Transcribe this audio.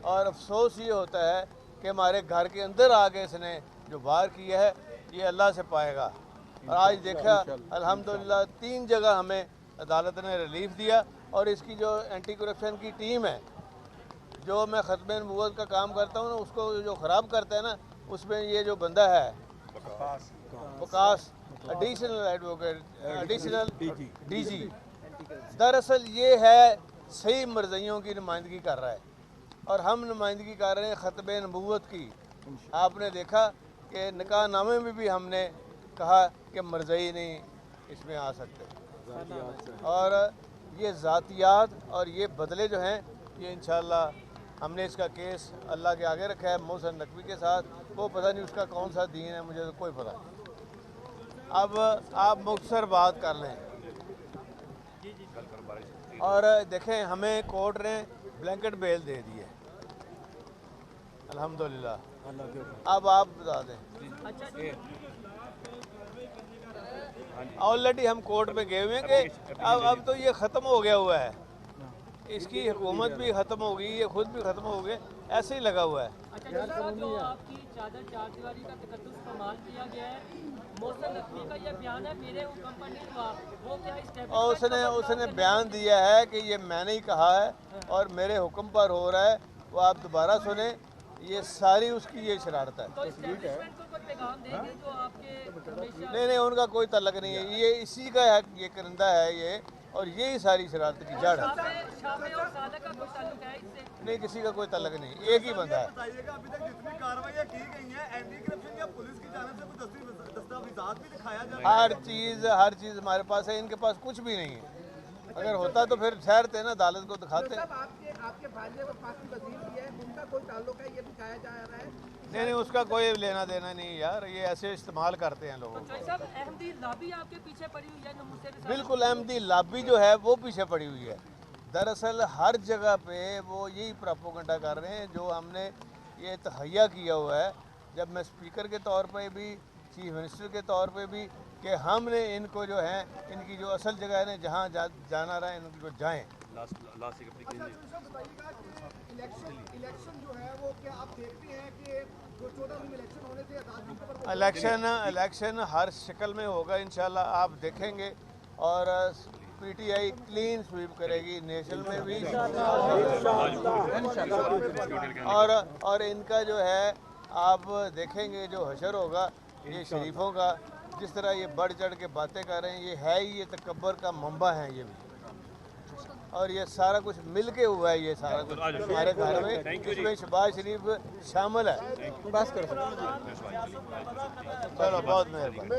और अफसोस ये होता है कि हमारे घर के अंदर आके इसने जो वार किया है ये अल्लाह से पाएगा। और आज देखा अल्हम्दुलिल्लाह 3 जगह हमें अदालत ने रिलीफ दिया। और इसकी जो एंटी करप्शन की टीम है, जो मैं ख़त्म नबूवत का काम करता हूँ ना, उसको जो ख़राब करता है ना, उसमें ये जो बंदा है Waqas additional advocate additional DG, दरअसल ये है सही मर्जियों की नुमाइंदगी कर रहा है और हम नुमाइंदगी कर रहे हैं ख़त्म नबूवत की। आपने देखा कि निकाहनामे में भी हमने कहा कि मर्ज़ई नहीं इसमें आ सकते। और ये ज़ातियात और ये बदले जो हैं ये इंशाअल्लाह हमने इसका केस अल्लाह के आगे रखा है मोहसिन नकवी के साथ। वो पता नहीं उसका कौन सा दीन है, मुझे तो कोई पता नहीं। अब आप मुख्तसर बात कर लें और देखें हमें कोर्ट ने ब्लैंकेट बेल दे दी है अल्हम्दुलिल्लाह। अब आप बता दें। ऑलरेडी हम कोर्ट में गए हुए हैं कि अब तो ये ख़त्म हो गया हुआ है, इसकी हुकूमत भी ख़त्म हो गई, ये खुद भी ख़त्म हो गए, ऐसे ही लगा हुआ है। अच्छा, जो आपकी चादर चारदीवारी का तकद्दुस इस्तेमाल किया गया है, मोहसिन नकवी का ये बयान है मेरे हुक्म पर नहीं हुआ, वो क्या और उसने बयान दिया है कि ये मैंने ही कहा है और मेरे हुक्म पर हो रहा है। वो आप दोबारा सुने, ये सारी उसकी ये शरारत है। तो एस्टेब्लिशमेंट को कोई पैगाम देंगे जो आपके नहीं, उनका कोई तल्लक नहीं है, ये इसी का है, ये करिंदा है ये, और यही सारी शरारत की जड़ है। नहीं, किसी का कोई तल्लक नहीं, एक ही बंदा है। अभी तक जितनी कार्रवाइयां की गई हैं एंटी करप्शन या पुलिस की जानिब से कोई दस्तावेजात भी दिखाया जा रहा है? हर चीज़ हमारे पास है, इनके पास कुछ भी नहीं है। अगर होता तो फिर ठहरते ना, अदालत को दिखाते। आपके भांजे वफाकी वजीर भी है, उनका कोई ताल्लुक है, ये भी कहा जा रहा है। नहीं, उसका कोई लेना देना नहीं यार, ये ऐसे इस्तेमाल करते हैं लोगों को। अहमदी लाबी आपके पीछे पड़ी हुई है। बिल्कुल, अहमदी लाबी जो है वो पीछे पड़ी हुई है। दरअसल हर जगह पे वो यही प्रोपेगेंडा कर रहे हैं जो हमने ये तहैया किया हुआ है, जब मैं स्पीकर के तौर पे भी, चीफ मिनिस्टर के तौर पे भी, कि हमने इनको जो है इनकी जो असल जगह है ना जहाँ जाना रहा है इनको जाएँ। इलेक्शन जो है वो क्या आप देखते हैं कि जो 14 में इलेक्शन होने थे, इलेक्शन हर शक्ल में होगा इंशाल्लाह, आप देखेंगे। और पीटीआई क्लीन स्वीप करेगी नेशनल में भी। और इनका जो है आप देखेंगे जो हशर होगा ये शरीफों का, जिस तरह ये बढ़ चढ़ के बातें कर रहे हैं, ये है ही ये तकब्बर का मंबा है ये भी। और ये सारा कुछ मिल के हुआ है, ये सारा कुछ हमारे घर में, इसमें शहबाज शरीफ शामिल है। बस करो, चलो, बहुत मेहरबानी।